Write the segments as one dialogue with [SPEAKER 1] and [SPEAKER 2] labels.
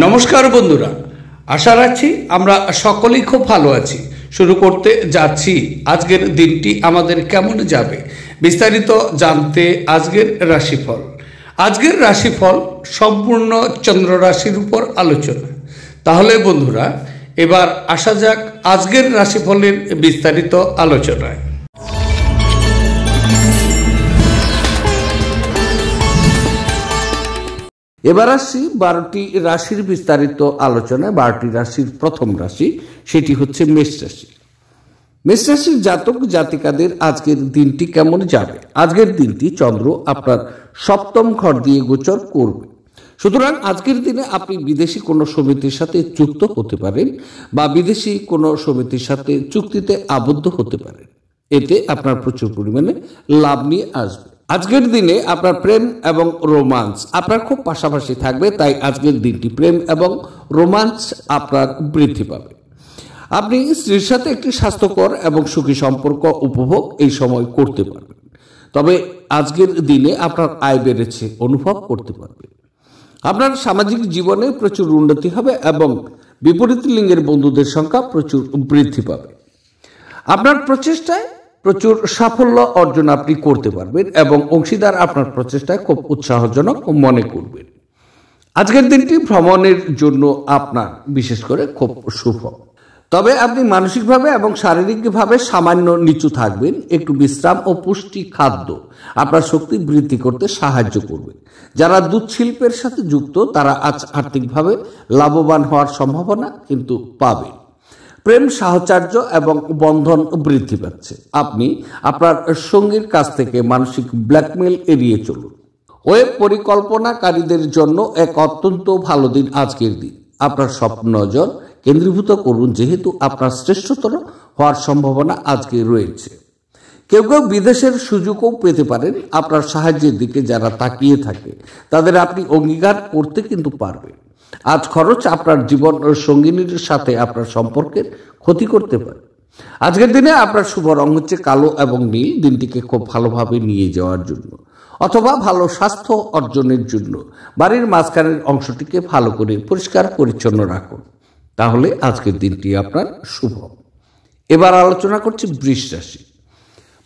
[SPEAKER 1] নমস্কার বন্ধুরা, আশা রাখছি আমরা সকলেই খুব ভালো আছি। শুরু করতে যাচ্ছি আজকের দিনটি আমাদের কেমন যাবে বিস্তারিত জানতে আজকের রাশিফল। আজকের রাশিফল সম্পূর্ণ চন্দ্র রাশির উপর আলোচনা। তাহলে বন্ধুরা, এবার আসা যাক আজকের রাশিফলের বিস্তারিত আলোচনায়। এবার আসছি 12টি রাশির বিস্তারিত আলোচনায়। 12টি রাশির প্রথম রাশি, সেটি হচ্ছে মেষ রাশি। মেষ রাশির জাতক জাতিকাদের আজকের দিনটি কেমন যাবে? আজকের দিনটি চন্দ্র আপনার সপ্তম ঘর দিয়ে গোচর করবে। সুতরাং আজকের দিনে আপনি বিদেশি কোনো সমিতির সাথে যুক্ত হতে পারেন বা বিদেশি কোনো সমিতির সাথে চুক্তিতে আবদ্ধ হতে পারেন। এতে আপনার প্রচুর পরিমাণে লাভ নিয়ে আসবে। আজকের দিনে আপনার প্রেম এবং রোমান্স আপনার খুব পাশাপাশি থাকবে, তাই আজকের দিনটি প্রেম এবং রোমান্স আপনার বৃদ্ধি পাবে। আপনি স্ত্রীর সাথে একটি স্বাস্থ্যকর এবং সুখী সম্পর্ক উপভোগ এই সময় করতে পারবেন। তবে আজকের দিনে আপনার আয় বেড়েছে অনুভব করতে পারবেন। আপনার সামাজিক জীবনে প্রচুর উন্নতি হবে এবং বিপরীত লিঙ্গের বন্ধুদের সংখ্যা প্রচুর বৃদ্ধি পাবে। আপনার প্রচেষ্টায় প্রচুর সাফল্য অর্জন আপনি করতে পারবেন এবং অংশীদার আপনার প্রচেষ্টায় খুব উৎসাহজনক মনে করবেন। আজকের দিনটি ভ্রমণের জন্য আপনার বিশেষ করে খুব শুভ। তবে আপনি মানসিকভাবে এবং শারীরিকভাবে সামান্য নিচু থাকবেন। একটু বিশ্রাম ও পুষ্টি খাদ্য আপনার শক্তি বৃদ্ধি করতে সাহায্য করবে। যারা দুধ শিল্পের সাথে যুক্ত তারা আজ আর্থিকভাবে লাভবান হওয়ার সম্ভাবনা কিন্তু পাবে। প্রেম সাহচর্য এবং বন্ধন বৃদ্ধি পাচ্ছে। আপনি আপনার সঙ্গীর কাছ থেকে মানসিক ব্ল্যাকমেল এড়িয়ে চলুন। ওয়েব পরিকল্পনাকারীদের জন্য এক অত্যন্ত ভালো দিন আজকের দিন। আপনার স্বপ্ন নজর কেন্দ্রীভূত করুন, যেহেতু আপনার শ্রেষ্ঠতর হওয়ার সম্ভাবনা আজকে রয়েছে। কেউ কেউ বিদেশের সুযোগও পেতে পারেন। আপনার সাহায্যের দিকে যারা তাকিয়ে থাকে তাদের আপনি অঙ্গীকার করতে কিন্তু পারবেন। আজ খরচ আপনার জীবন সঙ্গিনীর সাথে আপনার সম্পর্কের ক্ষতি করতে পারে। আজকের দিনে আপনার শুভ রং হচ্ছে কালো এবং নীল। দিনটিকে খুব ভালোভাবে নিয়ে যাওয়ার জন্য অথবা ভালো স্বাস্থ্য অর্জনের জন্য বাড়ির মাঝখানের অংশটিকে ভালো করে পরিষ্কার পরিচ্ছন্ন রাখুন, তাহলে আজকের দিনটি আপনার শুভ। এবার আলোচনা করছি বৃষ রাশি।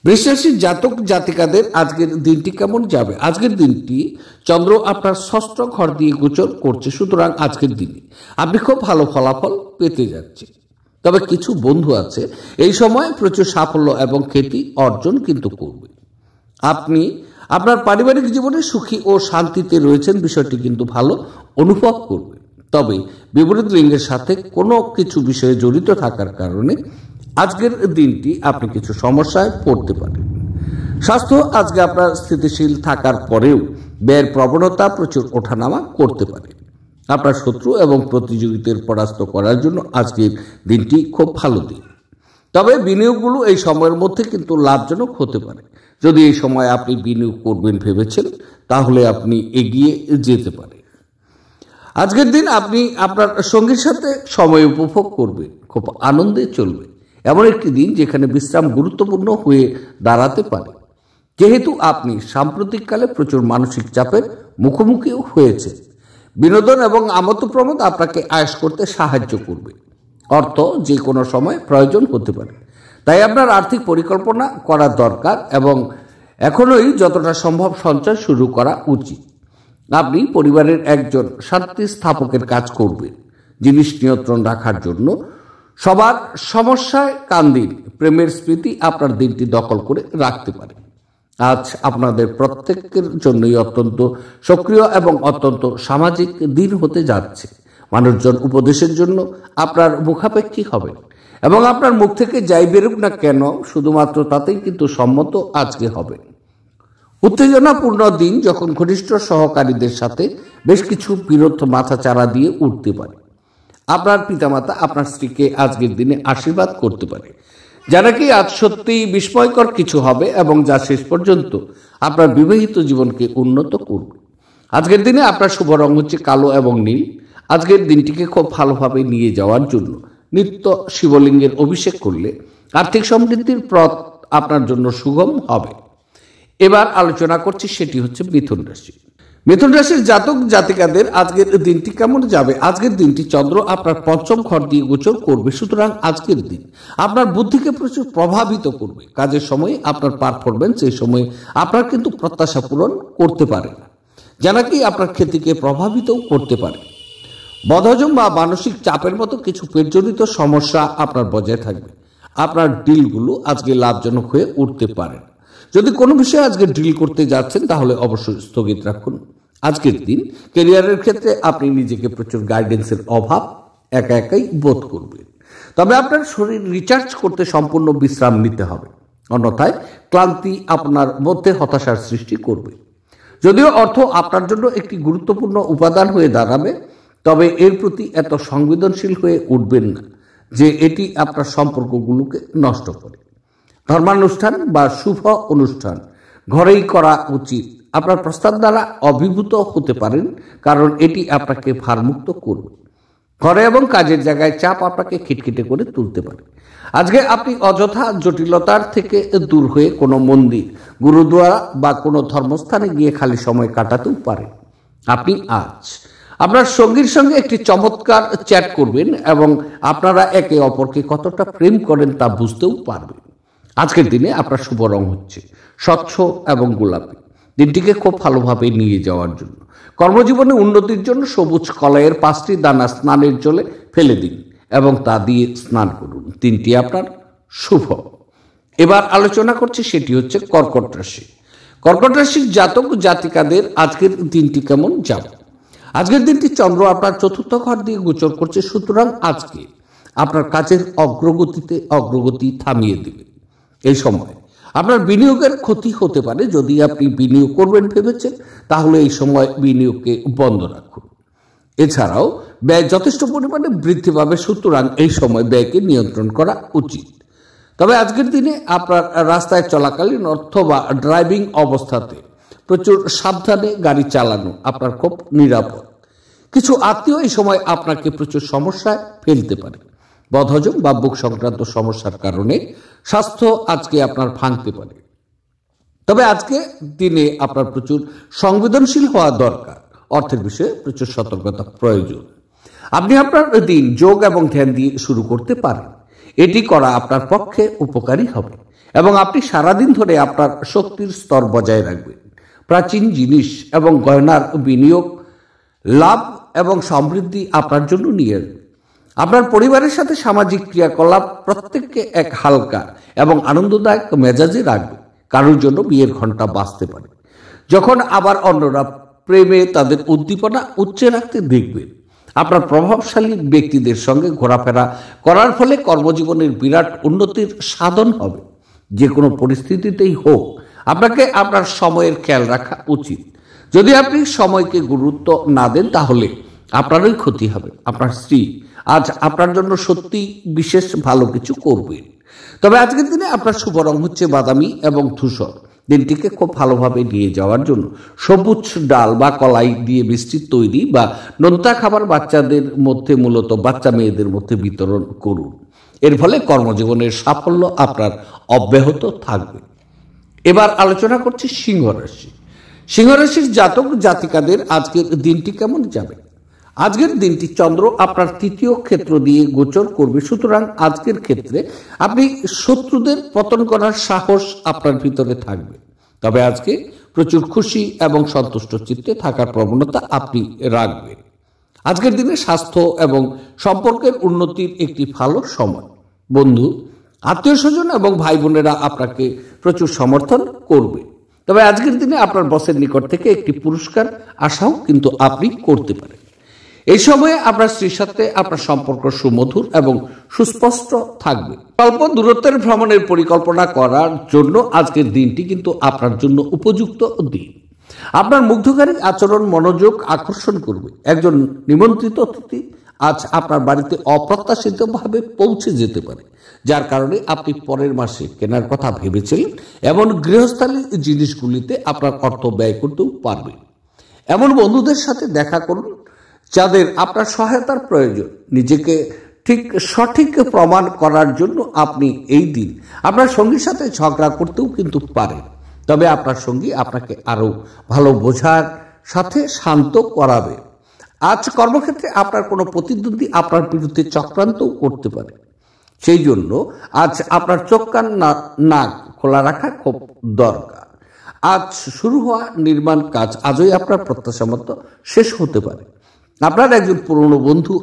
[SPEAKER 1] বৃষ রাশির জাতক জাতিকাদের আজকের দিনটি কেমন যাবে? আজকের দিনটি চন্দ্র আপনার ষষ্ঠ ঘর দিয়ে গোচর করছে। সুতরাং আজকের দিনে আপনি খুব ভালো ফলাফল পেতে যাচ্ছেন। তবে কিছু বন্ধু আছে এই সময় প্রচুর সাফল্য এবং খ্যাতি অর্জন কিন্তু করবে। আপনি আপনার পারিবারিক জীবনে সুখী ও শান্তিতে রয়েছেন, বিষয়টি কিন্তু ভালো অনুভব করবে। তবে বিপরীত লিঙ্গের সাথে কোনো কিছু বিষয়ে জড়িত থাকার কারণে আজকের দিনটি আপনি কিছু সমস্যায় পড়তে পারেন। স্বাস্থ্য আজকে আপনার স্থিতিশীল থাকার পরেও ব্যয়ের প্রবণতা প্রচুর ওঠানামা করতে পারে। আপনার শত্রু এবং প্রতিযোগিতার পরাস্ত করার জন্য আজকের দিনটি খুব ভালো দিন। তবে বিনিয়োগগুলো এই সময়ের মধ্যে কিন্তু লাভজনক হতে পারে। যদি এই সময় আপনি বিনিয়োগ করবেন ভেবেছেন, তাহলে আপনি এগিয়ে যেতে পারেন। আজকের দিন আপনি আপনার সঙ্গীর সাথে সময় উপভোগ করবেন, খুব আনন্দে চলবে। এমন একটি দিন যেখানে বিশ্রাম গুরুত্বপূর্ণ হয়ে দাঁড়াতে পারে, যেহেতু আপনি সাম্প্রতিককালে প্রচুর মানসিক চাপের মুখোমুখিও হয়েছে। বিনোদন এবং আমোদ প্রমোদ আপনাকে আয়েশ করতে সাহায্য করবে। অর্থ যে কোনো সময় প্রয়োজন হতে পারে, তাই আপনার আর্থিক পরিকল্পনা করা দরকার এবং এখনই যতটা সম্ভব সঞ্চয় শুরু করা উচিত। আপনি পরিবারের একজন শান্তি স্থাপকের কাজ করবেন। জিনিস নিয়ন্ত্রণ রাখার জন্য সবার সমস্যায় কান দিন। প্রেমের স্মৃতি আপনার দিনটি দখল করে রাখতে পারে। আজ আপনাদের প্রত্যেকের জন্যই অত্যন্ত সক্রিয় এবং অত্যন্ত সামাজিক দিন হতে যাচ্ছে। মানুষজন উপদেশের জন্য আপনার মুখাপেক্ষী হবেন এবং আপনার মুখ থেকে যাই বেরুক না কেন, শুধুমাত্র তাতেই কিন্তু সম্মত আজকে হবে। উত্তেজনাপূর্ণ দিন যখন ঘনিষ্ঠ সহকারীদের সাথে বেশ কিছু বিরোধ মাথাচাড়া দিয়ে উঠতে পারে। আপনার পিতামাতা আপনার স্ত্রীকে আজকের দিনে আশীর্বাদ করতে পারে, যা নাকি আজ সত্যিই বিস্ময়কর কিছু হবে এবং যা শেষ পর্যন্ত আপনার বিবাহিত জীবনকে উন্নত করবে। আজকের দিনে আপনার শুভ রং হচ্ছে কালো এবং নীল। আজকের দিনটিকে খুব ভালোভাবে নিয়ে যাওয়ার জন্য নিত্য শিবলিঙ্গের অভিষেক করলে আর্থিক সমৃদ্ধির পথ আপনার জন্য সুগম হবে। এবার আলোচনা করছি, সেটি হচ্ছে মিথুন রাশি। মিথুন রাশির জাতক জাতিকাদের আজকের দিনটি কেমন যাবে? আজকের দিনটি চন্দ্র আপনার পঞ্চম ঘর দিয়ে গোচর করবে, সুতরাং আজকের দিন আপনার বুদ্ধিকে প্রচুর প্রভাবিত করবে। কাজের সময় আপনার পারফরমেন্স এই সময় আপনার কিন্তু প্রত্যাশা পূরণ করতে পারে না, যা নাকি আপনার খ্যাতিকে প্রভাবিতও করতে পারে। বদহজম বা মানসিক চাপের মতো কিছু পেটজনিত সমস্যা আপনার বজায় থাকবে। আপনার ডিলগুলো আজকে লাভজনক হয়ে উঠতে পারে। যদি কোনো বিষয়ে আজকে ডিল করতে যাচ্ছেন তাহলে অবশ্যই স্থগিত রাখুন। আজকের দিন ক্যারিয়ারের ক্ষেত্রে আপনি নিজেকে প্রচুর গাইডেন্সের অভাব একা একাই বোধ করবেন। তবে আপনার শরীর রিচার্জ করতে সম্পূর্ণ বিশ্রাম নিতে হবে, অন্যথায় ক্লান্তি আপনার মধ্যে হতাশার সৃষ্টি করবে। যদিও অর্থ আপনার জন্য একটি গুরুত্বপূর্ণ উপাদান হয়ে দাঁড়াবে, তবে এর প্রতি এত সংবেদনশীল হয়ে উঠবেন না যে এটি আপনার সম্পর্কগুলোকে নষ্ট করে। ধর্মানুষ্ঠান বা শুভ অনুষ্ঠান ঘরেই করা উচিত। আপনার প্রস্তাব দ্বারা অভিভূত হতে পারেন, কারণ এটি আপনাকে ভারমুক্ত করবে। ঘরে এবং কাজের জায়গায় চাপ আপনাকে খিটখিটে করে তুলতে পারে। আজকে আপনি অযথা জটিলতার থেকে দূর হয়ে কোনো মন্দির, গুরুদুয়ারা বা কোনো ধর্মস্থানে গিয়ে খালি সময় কাটাতেও পারেন। আপনি আজ আপনার সঙ্গীর সঙ্গে একটি চমৎকার চ্যাট করবেন এবং আপনারা একে অপরকে কতটা প্রেম করেন তা বুঝতেও পারবেন। আজকের দিনে আপনার শুভ রং হচ্ছে স্বচ্ছ এবং গোলাপি। দিনটিকে খুব ভালোভাবে নিয়ে যাওয়ার জন্য কর্মজীবনে উন্নতির জন্য সবুজ কলাইয়ের 5টি দানা স্নানের জলে ফেলে দিন এবং তা দিয়ে স্নান করুন। দিনটি আপনার শুভ। এবার আলোচনা করছি, সেটি হচ্ছে কর্কট রাশি। কর্কট রাশির জাতক জাতিকাদের আজকের দিনটি কেমন যাবে? আজকের দিনটি চন্দ্র আপনার চতুর্থ ঘর দিয়ে গোচর করছে, সুতরাং আজকে আপনার কাজের অগ্রগতি থামিয়ে দেবে। এই সময় আপনার বিনিয়োগের ক্ষতি হতে পারে। যদি আপনি বিনিয়োগ করবেন ভেবেছেন তাহলে এই সময় বিনিয়োগকে বন্ধ রাখুন। এছাড়াও ব্যয় যথেষ্ট পরিমাণে বৃদ্ধি পাবে, সুতরাং এই সময় ব্যয়কে নিয়ন্ত্রণ করা উচিত। তবে আজকের দিনে আপনার রাস্তায় চলাকালীন অথবা ড্রাইভিং অবস্থাতে প্রচুর সাবধানে গাড়ি চালানো আপনার খুব নিরাপদ। কিছু আত্মীয় এই সময় আপনাকে প্রচুর সমস্যায় ফেলতে পারে। বদহজম বা বুক সংক্রান্ত সমস্যার কারণে স্বাস্থ্য আজকে আপনার ভাঙতে পারে। তবে আজকে দিনে আপনার প্রচুর সংবেদনশীল হওয়া দরকার। অর্থের বিষয়ে প্রচুর সতর্কতা প্রয়োজন। আপনি আপনার দিন যোগ এবং ধ্যান দিয়ে শুরু করতে পারেন। এটি করা আপনার পক্ষে উপকারী হবে এবং আপনি সারাদিন ধরে আপনার শক্তির স্তর বজায় রাখবেন। প্রাচীন জিনিস এবং গয়নার বিনিয়োগ লাভ এবং সমৃদ্ধি আপনার জন্য নিয়ে আসবে। আপনার পরিবারের সাথে সামাজিক ক্রিয়াকলাপ প্রত্যেককে এক হালকা এবং আনন্দদায়ক মেজাজে রাখবে। কারোর জন্য বিয়ের ঘন্টা বাজতে পারে, যখন আবার অন্যরা প্রেমে তাদের উদ্দীপনা উচ্চে রাখতে দেখবেন। আপনার প্রভাবশালী ব্যক্তিদের সঙ্গে ঘোরাফেরা করার ফলে কর্মজীবনের বিরাট উন্নতির সাধন হবে। যে কোনো পরিস্থিতিতেই হোক আপনাকে আপনার সময়ের খেয়াল রাখা উচিত। যদি আপনি সময়কে গুরুত্ব না দেন তাহলে আপনারই ক্ষতি হবে। আপনার স্ত্রী আজ আপনার জন্য সত্যি বিশেষ ভালো কিছু করবেন। তবে আজকের দিনে আপনার শুভ রং হচ্ছে বাদামি এবং ধূসর। দিনটিকে খুব ভালোভাবে নিয়ে যাওয়ার জন্য সবুজ ডাল বা কলাই দিয়ে মিষ্টির তৈরি বা নোনতা খাবার বাচ্চাদের মধ্যে, মূলত বাচ্চা মেয়েদের মধ্যে বিতরণ করুন। এর ফলে কর্মজীবনের সাফল্য আপনার অব্যাহত থাকবে। এবার আলোচনা করছি সিংহ রাশি। সিংহ রাশির জাতক জাতিকাদের আজকের দিনটি কেমন যাবে? আজকের দিনটি চন্দ্র আপনার তৃতীয় ক্ষেত্র দিয়ে গোচর করবে, সুতরাং আজকের ক্ষেত্রে আপনি শত্রুদের পতন করার সাহস আপনার ভিতরে থাকবে। তবে আজকে প্রচুর খুশি এবং সন্তুষ্ট চিত্তে থাকার প্রবণতা আপনি রাখবেন। আজকের দিনে স্বাস্থ্য এবং সম্পর্কের উন্নতির একটি ভালো সময়। বন্ধু, আত্মীয় স্বজন এবং ভাই বোনেরা আপনাকে প্রচুর সমর্থন করবে। তবে আজকের দিনে আপনার বসের নিকট থেকে একটি পুরস্কার আশাও কিন্তু আপনি করতে পারেন। এই সময়ে আপনার স্ত্রীর সাথে আপনার সম্পর্ক সুমধুর এবং সুস্পষ্ট থাকবে। স্বল্প দূরত্বের ভ্রমণের পরিকল্পনা করার জন্য আজকের দিনটি কিন্তু আপনার জন্য উপযুক্ত দিন। আপনার মুগ্ধকারী আচরণ মনোযোগ আকর্ষণ করবে। একজন নিমন্ত্রিত অতিথি আজ আপনার বাড়িতে অপ্রত্যাশিতভাবে পৌঁছে যেতে পারে, যার কারণে আপনি পরের মাসে কেনার কথা ভেবেছিলেন এমন গৃহস্থালী জিনিসগুলিতে আপনার অর্থ ব্যয় করতেও পারবেন। এমন বন্ধুদের সাথে দেখা করুন যাদের আপনার সহায়তার প্রয়োজন। নিজেকে সঠিক প্রমাণ করার জন্য আপনি এই দিন আপনার সঙ্গীর সাথে ঝগড়া করতেও কিন্তু পারেন। তবে আপনার সঙ্গী আপনাকে আরো ভালো বোঝার সাথে শান্ত করাবে। আজ কর্মক্ষেত্রে আপনার কোনো প্রতিদ্বন্দ্বী আপনার বিরুদ্ধে চক্রান্তও করতে পারে, সেই জন্য আজ আপনার চোখ কান নাক খোলা রাখা খুব দরকার। আজ শুরু হওয়া নির্মাণ কাজ আজই আপনার প্রত্যাশা মতো শেষ হতে পারে। আপনার একজন পুরনো বন্ধু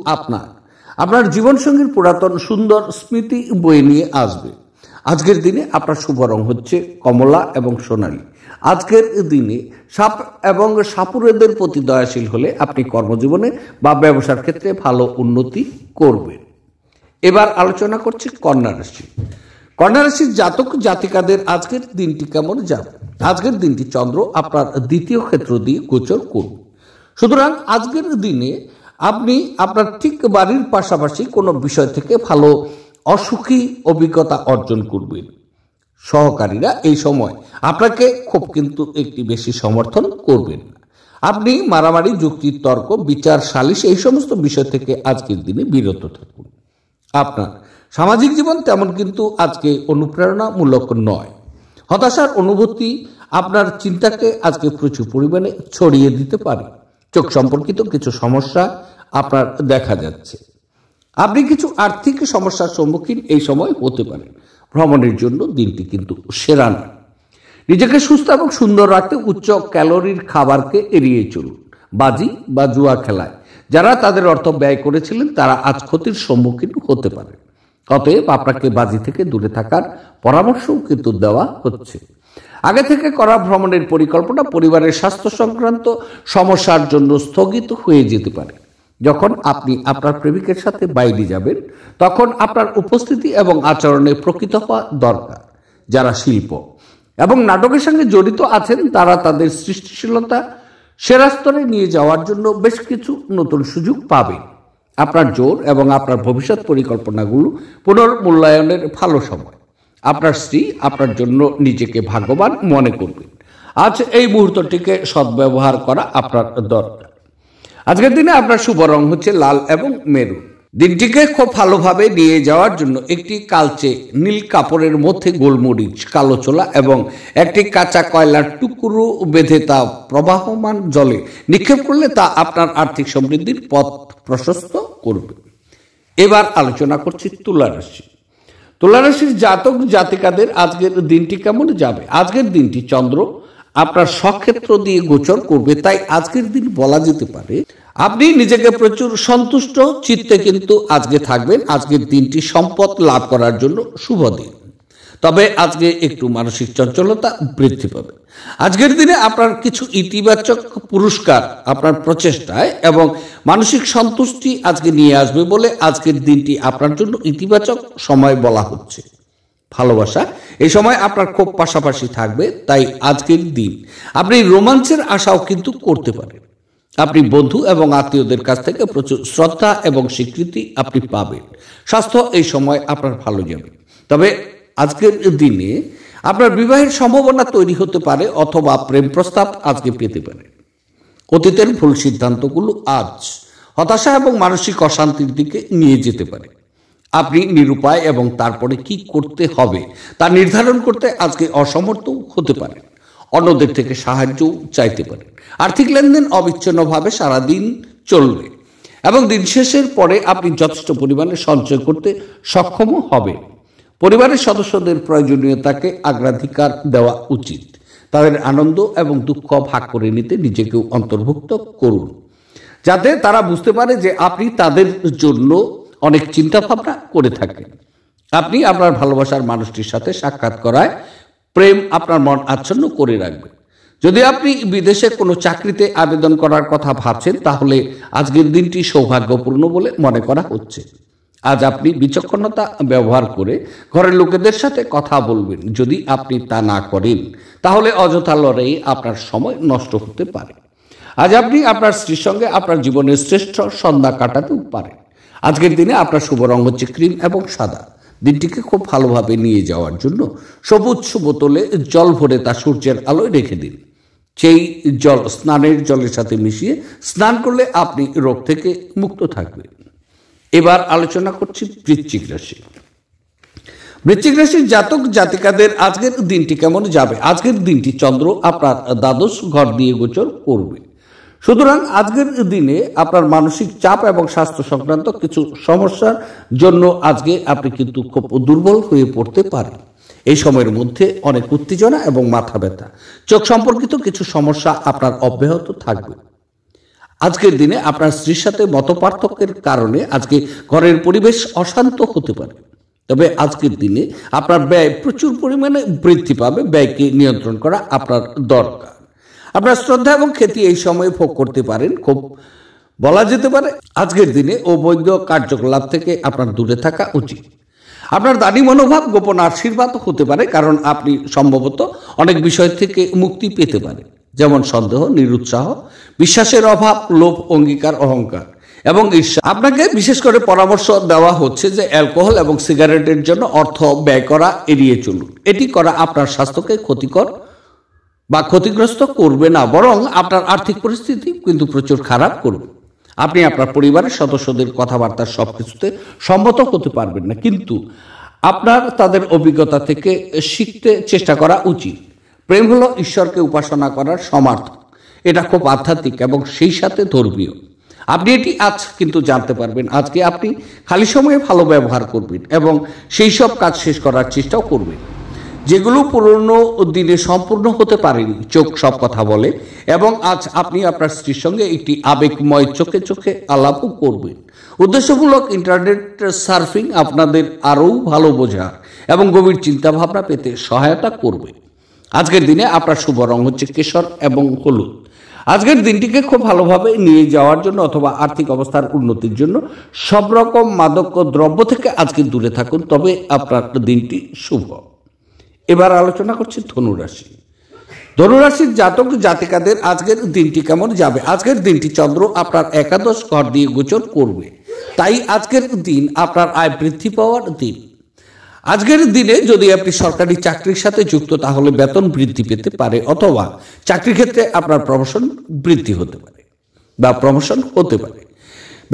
[SPEAKER 1] আপনার জীবনসঙ্গীর পুরাতন সুন্দর স্মৃতি বয়ে নিয়ে আসবে। আজকের দিনে আপনার শুভ রং হচ্ছে কমলা এবং সোনালী। আজকের দিনে সাপ এবং সাপুড়েদের প্রতি দয়াশীল হলে আপনি কর্মজীবনে বা ব্যবসার ক্ষেত্রে ভালো উন্নতি করবেন। এবার আলোচনা করছি কন্যা রাশি। কন্যা রাশির জাতক জাতিকাদের আজকের দিনটি কেমন যাবে? আজকের দিনটি চন্দ্র আপনার দ্বিতীয় ক্ষেত্র দিয়ে গোচর করবে। সুতরাং আজকের দিনে আপনি আপনার ঠিক বাড়ির পাশাপাশি কোনো বিষয় থেকে ভালো অসুখী অভিজ্ঞতা অর্জন করবেন। সহকারীরা এই সময় আপনাকে খুব কিন্তু একটি বেশি সমর্থন করবেন না। আপনি মারামারি, যুক্তি, তর্ক, বিচার, সালিশ এই সমস্ত বিষয় থেকে আজকের দিনে বিরত থাকুন। আপনার সামাজিক জীবন তেমন কিন্তু আজকে অনুপ্রেরণামূলক নয়। হতাশার অনুভূতি আপনার চিন্তাকে আজকে প্রচুর পরিমাণে ছড়িয়ে দিতে পারে। চোখ সম্পর্কিত কিছু সমস্যা আপনার দেখা যাচ্ছে। আপনি কিছু আর্থিক সমস্যার সম্মুখীন এই সময় হতে পারেন। ভ্রমণের জন্য দিনটি কিন্তু সেরা নয়। নিজেকে সুস্থ এবং সুন্দর রাখতে উচ্চ ক্যালোরির খাবারকে এড়িয়ে চলুন। বাজি বা জুয়া খেলায় যারা তাদের অর্থ ব্যয় করেছিলেন তারা আজ ক্ষতির সম্মুখীন হতে পারে। অতএব আপনাকে বাজি থেকে দূরে থাকার পরামর্শও কিন্তু দেওয়া হচ্ছে। আগে থেকে করা ভ্রমণের পরিকল্পনা পরিবারের স্বাস্থ্য সংক্রান্ত সমস্যার জন্য স্থগিত হয়ে যেতে পারে। যখন আপনি আপনার প্রেমিকের সাথে বাইরে যাবেন তখন আপনার উপস্থিতি এবং আচরণে প্রকৃত হওয়া দরকার। যারা শিল্প এবং নাটকের সঙ্গে জড়িত আছেন তারা তাদের সৃষ্টিশীলতা সেরা স্তরে নিয়ে যাওয়ার জন্য বেশ কিছু নতুন সুযোগ পাবেন। আপনার জোর এবং আপনার ভবিষ্যৎ পরিকল্পনাগুলো পুনর্মূল্যায়নের ভালো সময়। আপনার স্ত্রী আপনার জন্য নিজেকে ভাগ্যবান মনে করবেন। আজ এই মুহূর্তটিকে সদ্ব্যবহার করা আপনার দরকার। আজকের দিনে আপনার শুভ রং হচ্ছে লাল এবং মেরুন। দিনটিকে খুব ভালোভাবে নিয়ে যাওয়ার জন্য একটি কালচে নীল কাপড়ের মধ্যে গোলমরিচ, কালো ছোলা এবং একটি কাঁচা কয়লার টুকরো বেঁধে তা প্রবাহমান জলে নিক্ষেপ করলে তা আপনার আর্থিক সমৃদ্ধির পথ প্রশস্ত করবে। এবার আলোচনা করছি তুলা রাশি। তুলা রাশির জাতক জাতিকাদের আজকের দিনটি কেমন যাবে? আজকের দিনটি চন্দ্র আপনার স্বক্ষেত্র দিয়ে গোচর করবে, তাই আজকের দিন বলা যেতে পারে আপনি নিজেকে প্রচুর সন্তুষ্ট চিত্তে কিন্তু আজকে থাকবেন। আজকের দিনটি সম্পদ লাভ করার জন্য শুভ দিন, তবে আজকে একটু মানসিক চঞ্চলতা বৃদ্ধি পাবে। আজকের দিনে আপনার কিছু ইতিবাচক পুরস্কার আপনার প্রচেষ্টায় এবং মানসিক সন্তুষ্টি আজকে নিয়ে আসবে বলে আজকের দিনটি আপনার জন্য ইতিবাচক সময় বলা হচ্ছে। ভালোবাসা এই সময় আপনার খুব পাশাপাশি থাকবে, তাই আজকের দিন আপনি রোমাঞ্চের আশাও কিন্তু করতে পারেন। আপনি বন্ধু এবং আত্মীয়দের কাছ থেকে প্রচুর শ্রদ্ধা এবং স্বীকৃতি আপনি পাবেন। স্বাস্থ্য এই সময় আপনার ভালো যাবে, তবে আজকের দিনে আপনার বিবাহের সম্ভাবনা তৈরি হতে পারে অথবা প্রেম প্রস্তাব আজকে পেতে পারে। অতীতের ভুল সিদ্ধান্তগুলো আজ হতাশা এবং মানসিক অশান্তির দিকে নিয়ে যেতে পারে। আপনি নিরুপায় এবং তারপরে কি করতে হবে তা নির্ধারণ করতে আজকে অসমর্থ হতে পারেন। অন্যদের থেকে সাহায্য চাইতে পারেন। আর্থিক লেনদেন অবিচ্ছিন্নভাবে সারাদিন চলবে এবং দিন শেষের পরে আপনি যথেষ্ট পরিমাণে সঞ্চয় করতে সক্ষম হবেন। পরিবারের সদস্যদের প্রয়োজনীয়তাকে অগ্রাধিকার দেওয়া উচিত। তাদের আনন্দ এবং দুঃখ ভাগ করে নিতে নিজেকেও অন্তর্ভুক্ত করুন, যাতে তারা বুঝতে পারে যে আপনি তাদের জন্য অনেক চিন্তা ভাবনা করে থাকেন। আপনি আপনার ভালোবাসার মানুষটির সাথে সাক্ষাৎ করায় প্রেম আপনার মন আচ্ছন্ন করে রাখবে। যদি আপনি বিদেশে কোনো চাকরিতে আবেদন করার কথা ভাবছেন তাহলে আজকের দিনটি সৌভাগ্যপূর্ণ বলে মনে করা হচ্ছে। আজ আপনি বিচক্ষণতা ব্যবহার করে ঘরের লোকেদের সাথে কথা বলবেন। যদি আপনি তা না করেন তাহলে অযথা লড়াইয়ে আপনার সময় নষ্ট হতে পারে। আজ আপনি আপনার স্ত্রীর সঙ্গে আপনার জীবনের শ্রেষ্ঠ সন্ধ্যা কাটাতেও পারেন। আজকের দিনে আপনার শুভ রং হচ্ছে ক্রিম এবং সাদা। দিনটিকে খুব ভালোভাবে নিয়ে যাওয়ার জন্য সবুজ বোতলে জল ভরে তা সূর্যের আলোয় রেখে দিন। সেই জল স্নানের জলের সাথে মিশিয়ে স্নান করলে আপনি রোগ থেকে মুক্ত থাকবেন। এবার আলোচনা করছি বৃশ্চিক রাশি। বৃশ্চিক রাশির জাতক জাতিকাদের আজকের দিনটি কেমন যাবে? আজকের দিনটি চন্দ্র আপনার দ্বাদশ ঘর দিয়ে গোচর করবে। সুতরাং আজকের দিনে আপনার মানসিক চাপ এবং স্বাস্থ্য সংক্রান্ত কিছু সমস্যার জন্য আজকে আপনি কিন্তু খুব দুর্বল হয়ে পড়তে পারেন। এই সময়ের মধ্যে অনেক উত্তেজনা এবং মাথা ব্যথা, চোখ সম্পর্কিত কিছু সমস্যা আপনার অব্যাহত থাকবে। আজকের দিনে আপনার স্ত্রীর সাথে মতপার্থক্যের কারণে আজকে ঘরের পরিবেশ অশান্ত হতে পারে। তবে আজকের দিনে আপনার ব্যয় প্রচুর পরিমাণে বৃদ্ধি পাবে। ব্যয়কে নিয়ন্ত্রণ করা আপনার দরকার। আপনার শ্রদ্ধা এবং খ্যাতি এই সময়ে ভোগ করতে পারেন। খুব বলা যেতে পারে আজকের দিনে অবৈধ কার্যকলাপ থেকে আপনার দূরে থাকা উচিত। আপনার দানি মনোভাব গোপন আশীর্বাদ হতে পারে, কারণ আপনি সম্ভবত অনেক বিষয় থেকে মুক্তি পেতে পারেন, যেমন সন্দেহ, নিরুৎসাহ, বিশ্বাসের অভাব, লোভ, অঙ্গীকার, অহংকার এবং ঈর্ষা। আপনাকে বিশেষ করে পরামর্শ দেওয়া হচ্ছে যে অ্যালকোহল এবং সিগারেটের জন্য অর্থ ব্যয় করা এড়িয়ে চলুন। এটি করা আপনার স্বাস্থ্যকে ক্ষতিগ্রস্ত করবে না, বরং আপনার আর্থিক পরিস্থিতি কিন্তু প্রচুর খারাপ করবে। আপনি আপনার পরিবারের সদস্যদের কথাবার্তার সবকিছুতে সম্মত হতে পারবেন না, কিন্তু আপনার তাদের অভিজ্ঞতা থেকে শিখতে চেষ্টা করা উচিত। প্রেম হলো ঈশ্বরকে উপাসনা করার সমার্থক। এটা খুব আধ্যাত্মিক এবং সেই সাথে ধর্মীয়। আপনি এটি আজ কিন্তু জানতে পারবেন। আজকে আপনি খালি সময়ে ভালো ব্যবহার করবেন এবং সেই সব কাজ শেষ করার চেষ্টাও করবেন যেগুলো পুরনো দিনে সম্পূর্ণ হতে পারেনি। চোখ সব কথা বলে এবং আজ আপনি আপনার স্ত্রীর সঙ্গে একটি আবেগময় চোখে চোখে আলাপও করবেন। উদ্দেশ্যমূলক ইন্টারনেট সার্ফিং আপনাদের আরও ভালো বোঝা এবং গভীর চিন্তাভাবনা পেতে সহায়তা করবে। আজকের দিনে আপনার শুভ রং হচ্ছে কেশর এবং হলুদ। আজকের দিনটিকে খুব ভালোভাবে নিয়ে যাওয়ার জন্য অথবা আর্থিক অবস্থার উন্নতির জন্য সব রকম মাদক দ্রব্য থেকে আজকে দূরে থাকুন, তবে আপনার দিনটি শুভ। এবার আলোচনা করছি ধনুরাশি। ধনুরাশির জাতক জাতিকাদের আজকের দিনটি কেমন যাবে? আজকের দিনটি চন্দ্র আপনার একাদশ ঘর দিয়ে গোচর করবে, তাই আজকের দিন আপনার আয় বৃদ্ধি পাওয়ার দিন। আজকের দিনে যদি আপনি সরকারি চাকরির সাথে যুক্ত, তাহলে বেতন বৃদ্ধি পেতে পারে অথবা চাকরির ক্ষেত্রে আপনার প্রমোশন বৃদ্ধি হতে পারে বা প্রমোশন হতে পারে।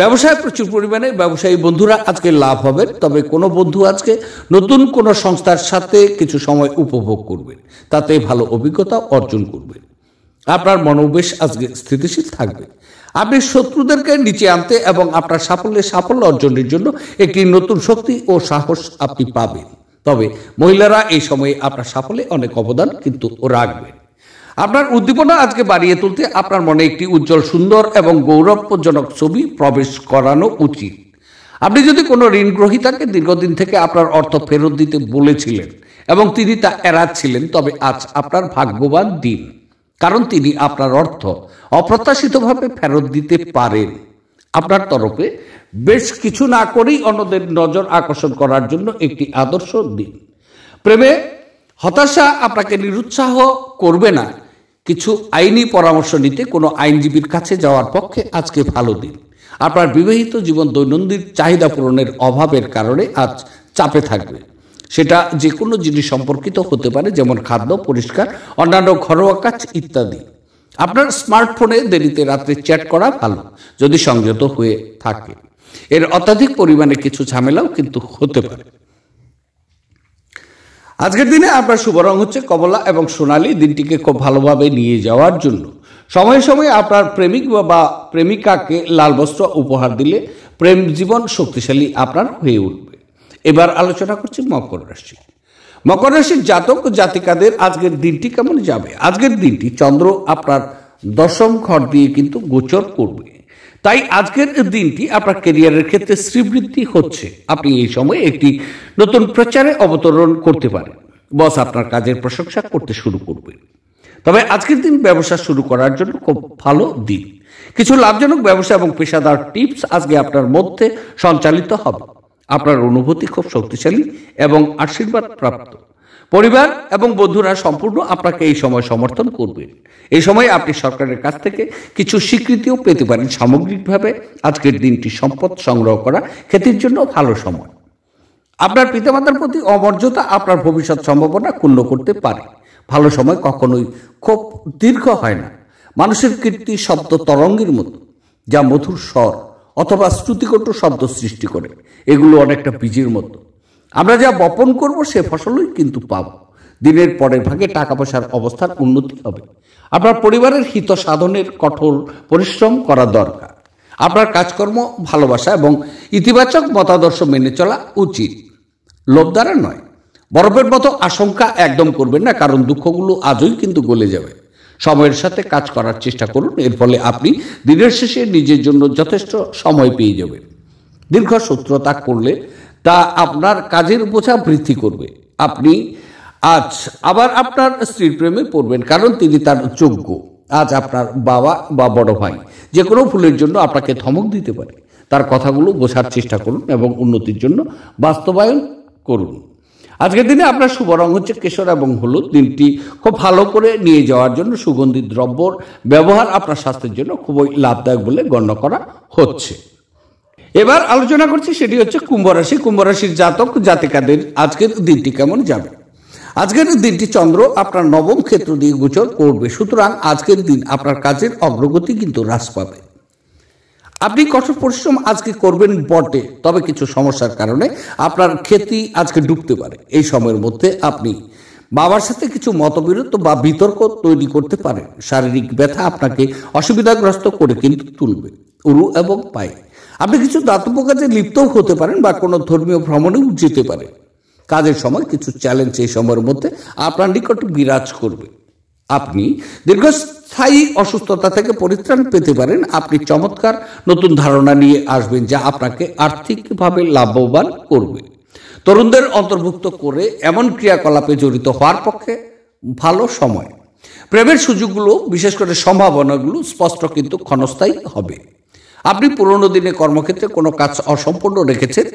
[SPEAKER 1] ব্যবসায় প্রচুর পরিমাণে ব্যবসায়ী বন্ধুরা আজকে লাভ হবে, তবে কোনো বন্ধু আজকে নতুন কোনো সংস্থার সাথে কিছু সময় উপভোগ করবেন, তাতে ভালো অভিজ্ঞতা অর্জন করবেন। আপনার মনোবেশ আজকে স্থিতিশীল থাকবে। আপনি শত্রুদেরকে নিচে আনতে এবং আপনার সাফল্য অর্জনের জন্য একটি নতুন শক্তি ও সাহস আপনি পাবেন। তবে মহিলারা এই সময়ে আপনার সাফল্যে অনেক অবদান কিন্তু রাখবেন। আপনার উদ্দীপনা আজকে বাড়িয়ে তুলতে আপনার মনে একটি উজ্জ্বল, সুন্দর এবং গৌরবজনক ছবি প্রবেশ করানো উচিত। আপনি যদি কোনো ঋণ গ্রহীতাকে দীর্ঘদিন থেকে আপনার অর্থ ফেরত দিতে বলেছিলেন এবং তিনি তা এড়াচ্ছিলেন, তবে আজ আপনার ভাগ্যবান দিন, কারণ তিনি আপনার অর্থ অপ্রত্যাশিতভাবে ফেরত দিতে পারেন। আপনার তরফে বেশ কিছু না করেই অন্যদের নজর আকর্ষণ করার জন্য একটি আদর্শ দিন। প্রেমে হতাশা আপনাকে নিরুৎসাহ করবে না। কিছু আইনি পরামর্শ নিতে কোনো আইনজীবীর কাছে যাওয়ার পক্ষে আজকে ভালো দিন। আপনার বিবাহিত জীবন দৈনন্দিন চাহিদা পূরণের অভাবের কারণে আজ চাপে থাকবে। সেটা যে কোনো জিনিস সম্পর্কিত হতে পারে, যেমন খাদ্য, পরিষ্কার, অন্যান্য ঘরোয়া কাজ ইত্যাদি। আপনার স্মার্টফোনে দেরিতে রাত্রে চ্যাট করা ভালো যদি সংযত হয়ে থাকে। এর অত্যাধিক পরিমাণে কিছু ঝামেলাও কিন্তু হতে পারে। আজকের দিনে আপনার শুভ রং হচ্ছে কমলা এবং সোনালী। দিনটিকে খুব ভালোভাবে নিয়ে যাওয়ার জন্য সময়ে সময়ে আপনার প্রেমিক বা প্রেমিকাকে লাল বস্ত্র উপহার দিলে প্রেম জীবন শক্তিশালী আপনার হয়ে উঠবে। এবার আলোচনা করছি মকর রাশি। মকর রাশির জাতক জাতিকাদের আজকের দিনটি কেমন যাবে? আজকের দিনটি চন্দ্র আপনার দশম ঘর দিয়ে কিন্তু গোচর করবে, তাই আজকের দিনটি আপনার ক্যারিয়ারের ক্ষেত্রে শ্রীবৃদ্ধি হচ্ছে। আপনি এই সময় একটি নতুন প্রচারে অবতরণ করতে পারেন। বস আপনার কাজের প্রশংসা করতে শুরু করবে। তবে আজকের দিন ব্যবসা শুরু করার জন্য খুব ভালো দিন। কিছু লাভজনক ব্যবসা এবং পেশাদার টিপস আজকে আপনার মধ্যে সঞ্চালিত হবে। আপনার অনুভূতি খুব শক্তিশালী এবং আশীর্বাদ প্রাপ্ত। পরিবার এবং বন্ধুরা সম্পূর্ণ আপনাকে এই সময় সমর্থন করবেন। এই সময় আপনি সরকারের কাছ থেকে কিছু স্বীকৃতিও পেতে পারেন। সামগ্রিকভাবে আজকের দিনটি সম্পদ সংগ্রহ করা খ্যাতির জন্য ভালো সময়। আপনার পিতামাতার প্রতি অমর্যাদা আপনার ভবিষ্যৎ সম্ভাবনা ক্ষুণ্ণ করতে পারে। ভালো সময় কখনোই খুব দীর্ঘ হয় না। মানুষের কীর্তি শব্দ তরঙ্গের মতো, যা মধুর স্বর অথবা শ্রুতিকটু শব্দ সৃষ্টি করে। এগুলো অনেকটা বীজের মতো। আমরা যা বপন করব সে ফসলই কিন্তু পাব। দিনের পরের ভাগে টাকা পয়সার অবস্থার উন্নতি হবে। আপনার পরিবারের হিত সাধনের কঠোর পরিশ্রম করা দরকার। আপনার কাজকর্ম ভালোবাসা এবং ইতিবাচক মতাদর্শ মেনে চলা উচিত, লোভ দ্বারা নয়। বরফের মতো আশঙ্কা একদম করবেন না, কারণ দুঃখগুলো আজই কিন্তু গলে যাবে। সময়ের সাথে কাজ করার চেষ্টা করুন, এর ফলে আপনি দিনের শেষে নিজের জন্য যথেষ্ট সময় পেয়ে যাবেন। দীর্ঘ শত্রুতা করলে তা আপনার কাজের বোঝা বৃদ্ধি করবে। আপনি আজ আবার আপনার স্ত্রীর প্রেমে পড়বেন, কারণ তিনি তার যোগ্য। আজ আপনার বাবা বা বড় ভাই যে কোনো ভুলের জন্য আপনাকে ধমক দিতে পারে। তার কথাগুলো বোঝার চেষ্টা করুন এবং উন্নতির জন্য বাস্তবায়ন করুন। আজকের দিনে আপনার শুভ রং হচ্ছে কেশর এবং হলুদ। দিনটি খুব ভালো করে নিয়ে যাওয়ার জন্য সুগন্ধি দ্রব্যর ব্যবহার আপনার স্বাস্থ্যের জন্য খুবই লাভদায়ক বলে গণ্য করা হচ্ছে। এবার আলোচনা করছি, সেটি হচ্ছে কুম্ভ রাশি। কুম্ভ রাশির জাতক জাতিকাদের আজকের দিনটি কেমন যাবে। আজকের দিনটি চন্দ্র আপনার নবম ক্ষেত্র দিয়ে গোচর করবে, সুতরাং আজকের দিন আপনার কাজের অগ্রগতি কিন্তু হ্রাস পাবে। আপনি কঠোর পরিশ্রম আজকে করবেন বটে, তবে কিছু সমস্যার কারণে আপনার ক্ষতি আজকে ডুবতে পারে। এই সময়ের মধ্যে আপনি বাবার সাথে কিছু মতবিরোধ বা বিতর্ক তৈরি করতে পারেন। শারীরিক ব্যথা আপনাকে অসুবিধাগ্রস্ত করে কিন্তু তুলবে। উরু এবং পায়ে আপনি কিছু দাতব্য কাজে লিপ্তও হতে পারেন বা কোনো ধর্মীয় ভ্রমণেও যেতে পারেন। কাজের সময় কিছু চ্যালেঞ্জ এই সময়ের মধ্যে আপনার নিকট বিরাজ করবে। আপনি দীর্ঘস্থায়ী অসুস্থতা থেকে পরিত্রাণ পেতে পারেন। আপনি চমৎকার নতুন ধারণা নিয়ে আসবেন, যা আপনাকে আর্থিকভাবে লাভবান করবে। তরুণদের অন্তর্ভুক্ত করে এমন ক্রিয়াকলাপে জড়িত হওয়ার পক্ষে ভালো সময়। প্রেমের সুযোগগুলো, বিশেষ করে সম্ভাবনাগুলো স্পষ্ট কিন্তু ক্ষণস্থায়ী হবে। আপনি পুরনো দিনে কর্মক্ষেত্রে কোনো কাজ অসম্পূর্ণ রেখেছেন,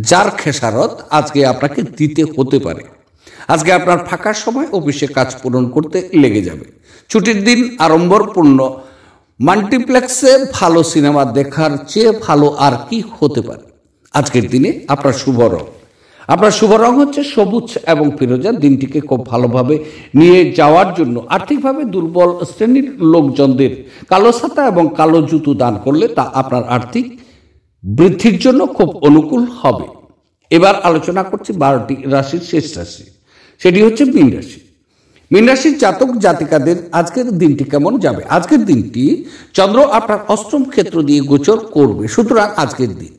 [SPEAKER 1] যার খেসারত আজকে আপনাকে দিতে হতে পারে। আজকে আপনার ফাঁকার সময় অফিসে কাজ পূরণ করতে লেগে যাবে। ছুটির দিন আড়ম্বরপূর্ণ মাল্টিপ্লেক্সে ভালো সিনেমা দেখার চেয়ে ভালো আর কি হতে পারে। আজকের দিনে আপনার শুভ রং হচ্ছে সবুজ এবং ফিরোজা। দিনটিকে খুব ভালোভাবে নিয়ে যাওয়ার জন্য আর্থিকভাবে দুর্বল শ্রেণীর লোকজনদের কালো ছাতা এবং কালো জুতো দান করলে তা আপনার আর্থিক বৃদ্ধির জন্য খুব অনুকূল হবে। এবার আলোচনা করছি 12টি রাশির শেষ রাশি, সেটি হচ্ছে মীন রাশি। মীন রাশির জাতক জাতিকাদের আজকের দিনটি কেমন যাবে। আজকের দিনটি চন্দ্র আপনার অষ্টম ক্ষেত্র দিয়ে গোচর করবে, সুতরাং আজকের দিন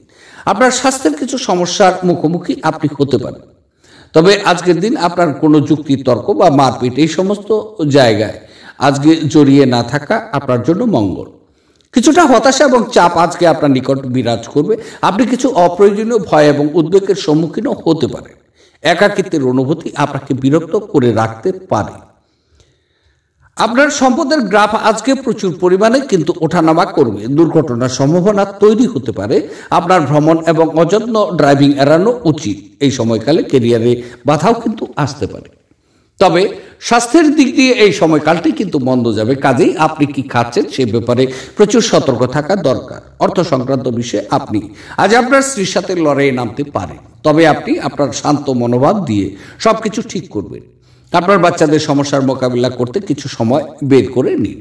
[SPEAKER 1] আপনার স্বাস্থ্যের কিছু সমস্যার মুখোমুখি আপনি হতে পারেন। তবে আজকের দিন আপনার কোনো যুক্তি তর্ক বা মারপিট এই সমস্ত জায়গায় আজকে জড়িয়ে না থাকা আপনার জন্য মঙ্গল। কিছুটা হতাশা এবং চাপ আজকে আপনার নিকট বিরাজ করবে। আপনি কিছু অপ্রয়োজনীয় ভয় এবং উদ্বেগের সম্মুখীনও হতে পারেন। একাকিত্বের অনুভূতি আপনাকে বিরক্ত করে রাখতে পারে। আপনার সম্পদের গ্রাফ আজকে প্রচুর পরিমাণে কিন্তু ওঠানামা করবে। দুর্ঘটনার সম্ভাবনা তৈরি হতে পারে। আপনার ভ্রমণ এবং অযত্ন ড্রাইভিং এড়ানো উচিত। এই সময়কালে ক্যারিয়ারে বাধাও কিন্তু আসতে পারে। তবে স্বাস্থ্যের দিক দিয়ে এই সময়কালটি কিন্তু মন্দ যাবে। কাজেই আপনি কি খাচ্ছেন সে ব্যাপারে প্রচুর সতর্ক থাকা দরকার। অর্থ সংক্রান্ত বিষয়ে আপনি আজ আপনার স্ত্রীর সাথে লড়াইয়ে নামতে পারেন, তবে আপনি আপনার শান্ত মনোভাব দিয়ে সবকিছু ঠিক করবেন। আপনার বাচ্চাদের সমস্যার মোকাবিলা করতে কিছু সময় বের করে নিন।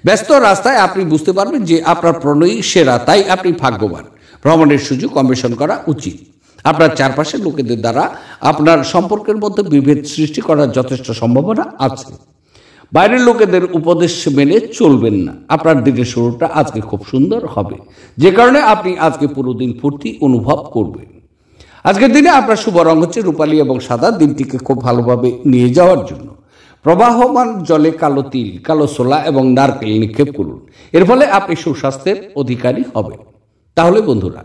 [SPEAKER 1] ব্যস্ত রাস্তায় আপনি বুঝতে পারবেন যে আপনার প্রণয়ী সেরা, তাই আপনি ভাগ্যবান। ভ্রমণের সুযোগ অন্বেষণ করা উচিত। আপনার চারপাশের লোকেদের দ্বারা আপনার সম্পর্কের মধ্যে বিভেদ সৃষ্টি করার যথেষ্ট সম্ভাবনা আছে। বাইরের লোকেদের উপদেশ মেনে চলবেন না। আপনার দিনের শুরুটা আজকে খুব সুন্দর হবে, যে কারণে আপনি আজকে পুরো দিন ফুর্তি অনুভব করবেন। আজকের দিনে আপনার শুভ রং হচ্ছে রূপালী এবং সাদা। দিনটিকে খুব ভালোভাবে নিয়ে যাওয়ার জন্য প্রবাহমান জলে কালো তিল, কালো ছোলা এবং নারকেল নিক্ষেপ করুন। এর ফলে আপনি সুস্বাস্থ্যের অধিকারী হবেন। তাহলে বন্ধুরা,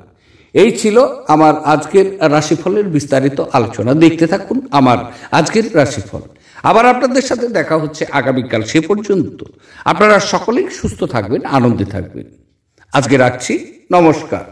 [SPEAKER 1] এই ছিল আমার আজকের রাশিফলের বিস্তারিত আলোচনা। দেখতে থাকুন আমার আজকের রাশিফল। আবার আপনাদের সাথে দেখা হচ্ছে আগামীকাল। সে পর্যন্ত আপনারা সকলেই সুস্থ থাকবেন, আনন্দে থাকবেন। আজকে রাখছি, নমস্কার।